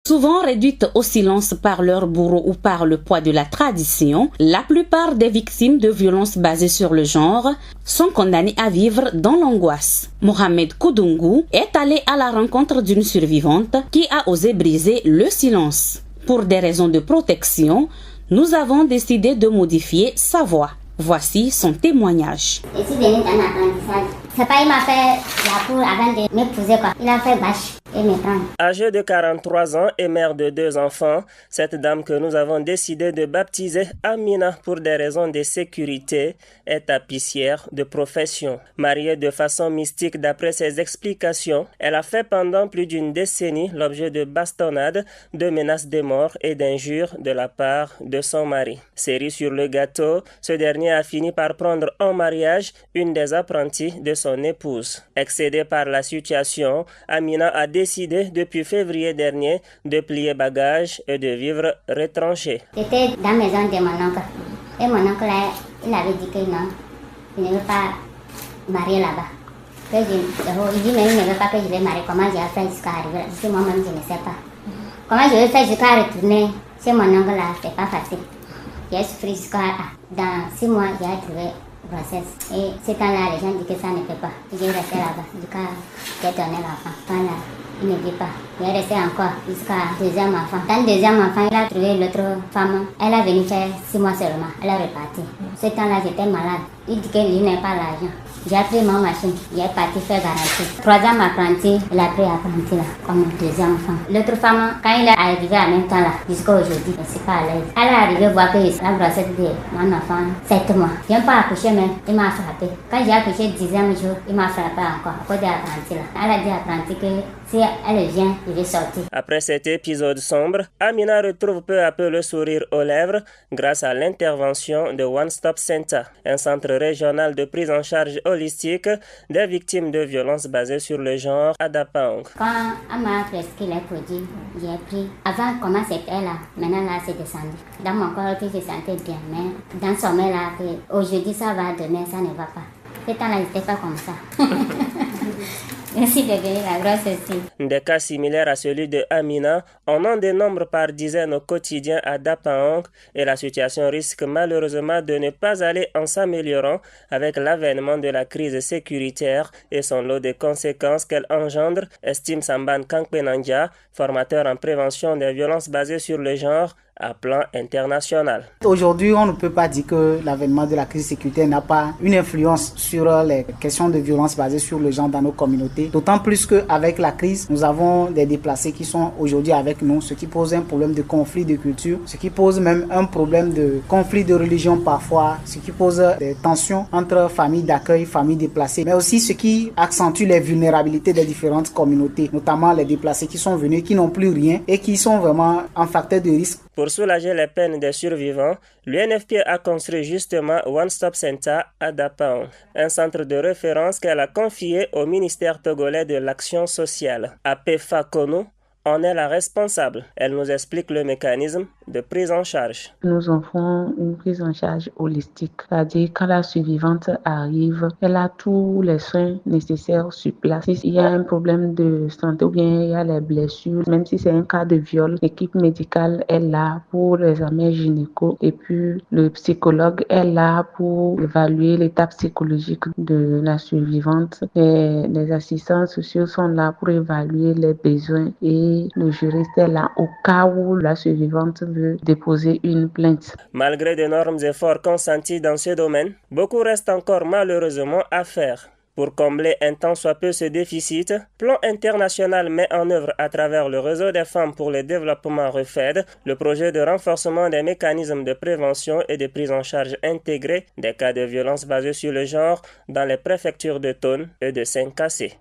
Souvent réduites au silence par leur bourreau ou par le poids de la tradition, la plupart des victimes de violences basées sur le genre sont condamnées à vivre dans l'angoisse. Mohamed Koudungou est allé à la rencontre d'une survivante qui a osé briser le silence. Pour des raisons de protection, nous avons décidé de modifier sa voix. Voici son témoignage. Je suis venue d'un apprentissage. C'est pas il m'a fait la cour avant de m'épouser quoi. Il a fait bâche et me prendre. Âgée de 43 ans et mère de 2 enfants, cette dame que nous avons décidé de baptiser Amina pour des raisons de sécurité est tapissière de profession. Mariée de façon mystique d'après ses explications, elle a fait pendant plus d'une décennie l'objet de bastonnades, de menaces de mort et d'injures de la part de son mari. Cerise sur le gâteau, ce dernier a fini par prendre en mariage une des apprenties de son épouse. Excédée par la situation, Amina a décidé depuis février dernier de plier bagages et de vivre retranchée. J'étais dans la maison de mon oncle. Et mon oncle, il avait dit que non, il ne veut pas marier là-bas. Il dit mais il ne veut pas que je vais marier. Comment je vais faire jusqu'à arriver là? Je dis moi-même je ne sais pas. Comment je vais faire jusqu'à retourner chez mon oncle là? C'est pas facile. J'ai souffert jusqu'à dans 6 mois, j'ai trouvé grossesse. Et ce temps-là, les gens disent que ça ne peut pas. J'ai resté là-bas jusqu'à j'ai donné l'enfant. Voilà. Il ne dit pas. Il est resté encore jusqu'à 2e enfant. Dans le 2e enfant, il a trouvé l'autre femme. Elle a venu faire 6 mois seulement. Elle est repartie. Ce temps-là, j'étais malade. Il dit que lui n'a pas l'argent. J'ai pris ma machine. Il est parti faire garantie. 3e apprenti, il a pris apprenti là, comme 2e enfant. L'autre femme, quand il est arrivé en même temps là, jusqu'à aujourd'hui, je ne suis pas à l'aise. Elle est arrivée voir que la grossesse de mon enfant, 7 mois. Je n'ai pas accouché, mais il m'a frappé. Quand j'ai accouché 10e jour, il m'a frappé encore. À cause de l'apprenti là. Elle a dit à l'apprenti que si elle vient, il va sortir. Après cet épisode sombre, Amina retrouve peu à peu le sourire aux lèvres grâce à l'intervention de One Stop Center, un centre régional de prise en charge holistique des victimes de violences basées sur le genre à Dapang. Quand elle m'a prescrit les produits, j'ai pris. Avant, comment c'était là, maintenant là, c'est descendu. Dans mon corps, je sentais bien, mais dans son sommeil là, aujourd'hui ça va, demain ça ne va pas. Ce temps-là, j'étais pas comme ça. Merci de venir la grosse aussi. Des cas similaires à celui de Amina, on en dénombre par dizaines au quotidien à Dapang et la situation risque malheureusement de ne pas aller en s'améliorant avec l'avènement de la crise sécuritaire et son lot de conséquences qu'elle engendre, estime Samban Kangpenandia, formateur en prévention des violences basées sur le genre à plan international. Aujourd'hui, on ne peut pas dire que l'avènement de la crise sécuritaire n'a pas une influence sur les questions de violence basées sur le genre dans nos communautés. D'autant plus qu'avec la crise, nous avons des déplacés qui sont aujourd'hui avec nous, ce qui pose un problème de conflit de culture, ce qui pose même un problème de conflit de religion parfois, ce qui pose des tensions entre familles d'accueil, familles déplacées, mais aussi ce qui accentue les vulnérabilités des différentes communautés, notamment les déplacés qui sont venus, qui n'ont plus rien et qui sont vraiment un facteur de risque. Pour soulager les peines des survivants, l'UNFPA a construit justement One Stop Center à Dapang, un centre de référence qu'elle a confié au ministère togolais de l'Action sociale. Apefa Kono en est la responsable. Elle nous explique le mécanisme de prise en charge. Nous offrons une prise en charge holistique, c'est-à-dire quand la survivante arrive, elle a tous les soins nécessaires sur place. S'il y a un problème de santé ou bien il y a les blessures, même si c'est un cas de viol, l'équipe médicale est là pour l'examen gynéco et puis le psychologue est là pour évaluer l'état psychologique de la survivante. Et les assistants sociaux sont là pour évaluer les besoins et le juriste est là au cas où la survivante veut déposer une plainte. Malgré d'énormes efforts consentis dans ce domaine, beaucoup reste encore malheureusement à faire. Pour combler un tant soit peu ce déficit, Plan International met en œuvre à travers le réseau des femmes pour le développement REFED le projet de renforcement des mécanismes de prévention et de prise en charge intégrée des cas de violence basée sur le genre dans les préfectures de Thone et de Saint-Cassé.